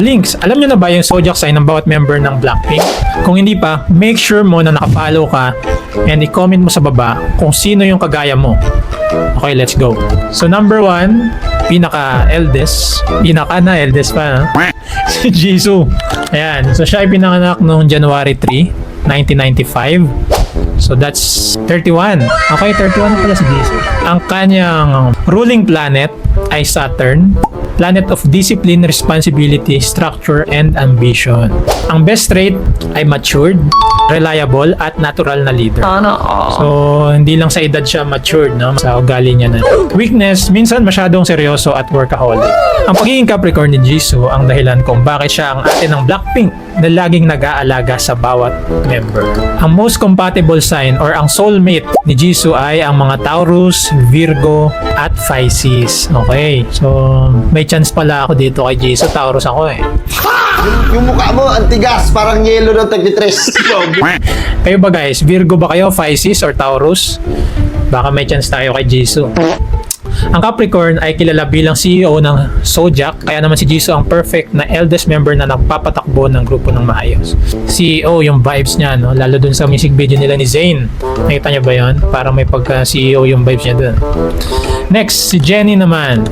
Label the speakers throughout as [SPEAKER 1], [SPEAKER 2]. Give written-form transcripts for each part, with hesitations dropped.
[SPEAKER 1] Blinks, alam nyo na ba yung zodiac sign ng bawat member ng Blackpink? Kung hindi pa, make sure mo na nakapollow ka and i-comment mo sa baba kung sino yung kagaya mo. Okay, let's go. So number 1, pinaka-eldest pa, si Jisoo. Ayan, so siya ay pinanganak noong January 3, 1995. So that's 31. Okay, 31 pala si Jisoo. Ang kanyang ruling planet ay Saturn, planet of discipline, responsibility, structure, and ambition. Ang best trait ay matured, reliable, at natural na leader. So, hindi lang sa edad siya matured, no? Sa ugali niya na. Weakness, minsan masyadong seryoso at workaholic. Ang pagiging Capricorn ni Jisoo ang dahilan kung bakit siya ang ate ng Blackpink na laging nag-aalaga sa bawat member. Ang most compatible sign or ang soulmate ni Jisoo ay ang mga Taurus, Virgo, at Pisces. Okay, so may chance pala ako dito kay Jisoo. Taurus ako eh.
[SPEAKER 2] Yung mukha mo, antigas, parang yelo ng tagtitres.
[SPEAKER 1] Kayo ba guys? Virgo ba kayo? Pisces or Taurus? Baka may chance tayo kay Jisoo. Ang Capricorn ay kilala bilang CEO ng Zodiac, kaya naman si Jisoo ang perfect na eldest member na nagpapatakbo ng grupo ng maayos. CEO yung vibes niya, no? Lalo dun sa music video nila ni Zayn. Nakita niyo ba yun? Parang may pagka-CEO yung vibes niya dun. Next, si Jennie naman.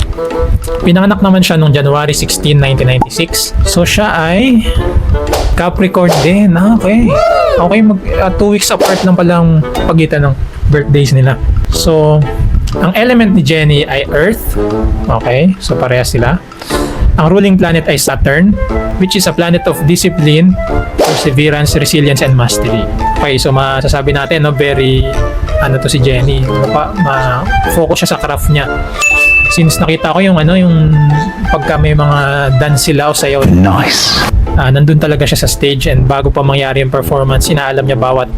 [SPEAKER 1] Pinanganak naman siya noong January 16, 1996. So siya ay Capricorn din. Okay. Okay, 2 weeks apart lang palang pagitan ng birthdays nila. So, ang element ni Jennie ay Earth. Okay, so parehas sila. Ang ruling planet ay Saturn, which is a planet of discipline, perseverance, resilience, and mastery. Okay, so masasabi natin, no, very, to si Jennie, ma-focus siya sa craft niya. Since nakita ko yung pagka may mga dance sila o sayaw. Nice. Nandun talaga siya sa stage and bago pa mangyari yung performance, inaalam niya bawat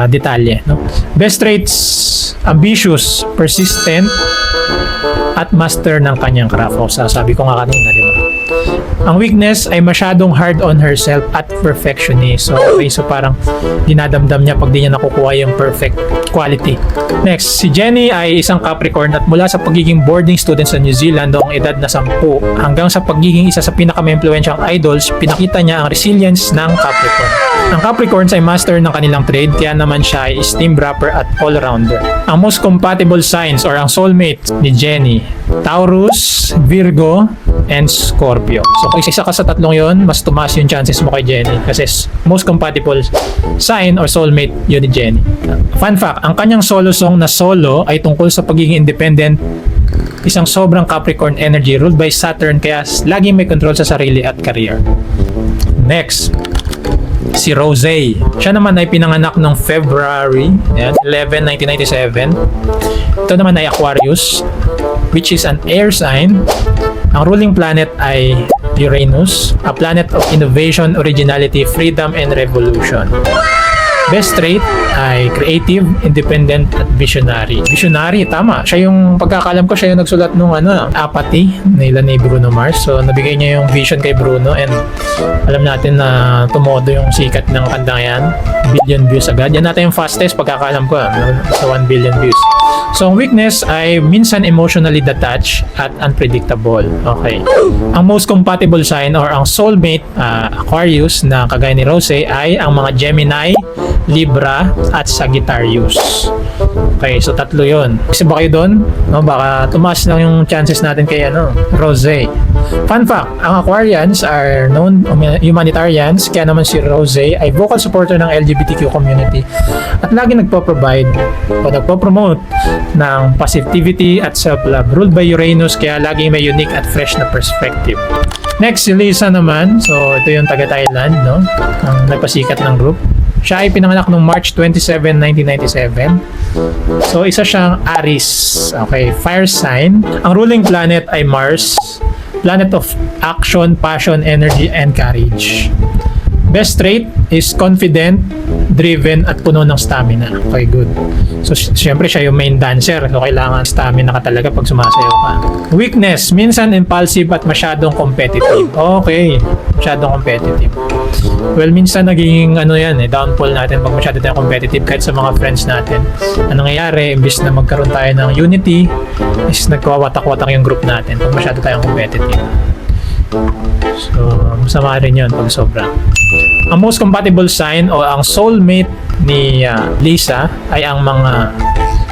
[SPEAKER 1] detalye, no? Best traits, ambitious, persistent, at master ng kanyang craft. O, sabi ko nga kanina, di ba? Ang weakness ay masyadong hard on herself at perfectionist. So, okay, so parang dinadamdam niya pag di niya nakukuha yung perfect quality. Next, si Jennie ay isang Capricorn at mula sa pagiging boarding student sa New Zealand noong edad na 10 hanggang sa pagiging isa sa pinaka-impluensyang idols, pinakita niya ang resilience ng Capricorn. Ang Capricorns ay master ng kanilang trade, kaya naman siya ay esteemed rapper at all-rounder. Ang most compatible signs or ang soulmate ni Jennie, Taurus, Virgo, and Scorpio. So kung isa ka sa tatlong yon, mas tumaas yung chances mo kay Jennie kasi most compatible sign or soulmate yun ni Jennie. Fun fact, ang kanyang solo song na Solo ay tungkol sa pagiging independent, isang sobrang Capricorn energy ruled by Saturn, kaya laging may control sa sarili at career. Next, si Rosé. Siya naman ay pinanganak noong February 11, 1997. Ito naman ay Aquarius, which is an air sign. Ang ruling planet ay Uranus, a planet of innovation, originality, freedom, and revolution. Best trait ay creative, independent, at visionary. Visionary, tama. Siya yung, pagkakalam ko, siya yung nagsulat nung Apathy nila ni Bruno Mars. So, nabigay niya yung vision kay Bruno and alam natin na tumodo yung sikat ng kanta yan. Billion views agad. Yan natin yung fastest, pagkakalam ko, sa 1 billion views. So, ang weakness ay minsan emotionally detached at unpredictable. Okay. Ang most compatible sign or ang soulmate, Aquarius, na kagaya ni Rosé, ay ang mga Gemini, Libra, at Sagittarius. Okay, so tatlo yun. Kasi ba kayo doon? No, baka tumaas lang yung chances natin kay Rosé. Fun fact, ang Aquarians are known humanitarians, kaya naman si Rosé ay vocal supporter ng LGBTQ community at lagi nagpo-provide o nagpo-promote ng positivity at self-love, ruled by Uranus, kaya lagi may unique at fresh na perspective. Next, si Lisa naman. So, ito yung taga-Thailand, no? Ang nagpasikat ng group. Siya ay pinanganak noong March 27, 1997. So, isa siyang Aries. Okay, fire sign. Ang ruling planet ay Mars, planet of action, passion, energy, and courage. Best trait is confident, driven, at puno ng stamina. Okay, good. So, syempre siya yung main dancer. So, kailangan stamina ka talaga pag sumasayaw ka. Weakness, minsan impulsive at masyadong competitive. Okay, masyadong competitive. Well, minsan naging downfall natin pag masyado tayo competitive kahit sa mga friends natin. Ang nangyayari, imbis na magkaroon tayo ng unity, is nagkawatak-watak yung group natin pag masyado tayong competitive. So, masama rin yun pag sobra. Ang most compatible sign o ang soulmate ni Lisa ay ang mga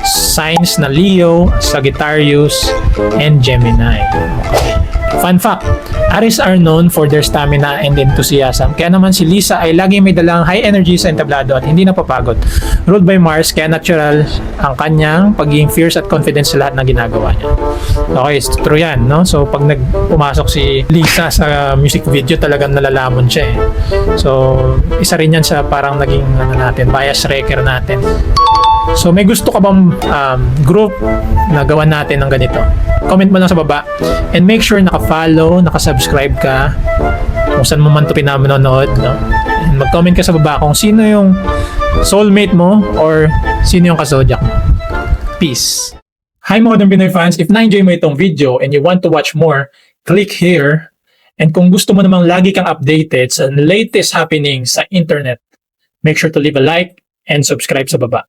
[SPEAKER 1] signs na Leo, Sagittarius, and Gemini. Okay. Fun fact, Aries are known for their stamina and enthusiasm. Kaya naman si Lisa ay laging may dalang high energy sa entablado at hindi napapagod. Ruled by Mars, kaya natural ang kanyang pagiging fierce at confident sa lahat ng ginagawa niya. Okay, true yan, no? So, pag pumasok si Lisa sa music video, talagang nalalamon siya eh. So, isa rin yan sa parang naging bias wrecker natin. So, may gusto ka bang group na gawan natin ng ganito? Comment mo lang sa baba. And make sure naka-follow, naka-subscribe ka kung saan mo man ito pinamanonood. No? And mag-comment ka sa baba kung sino yung soulmate mo or sino yung ka-zodiac mo. Peace! Hi Modern Pinoy fans! If na-enjoy mo itong video and you want to watch more, click here. And kung gusto mo namang lagi kang updated sa latest happenings sa internet, make sure to leave a like and subscribe sa baba.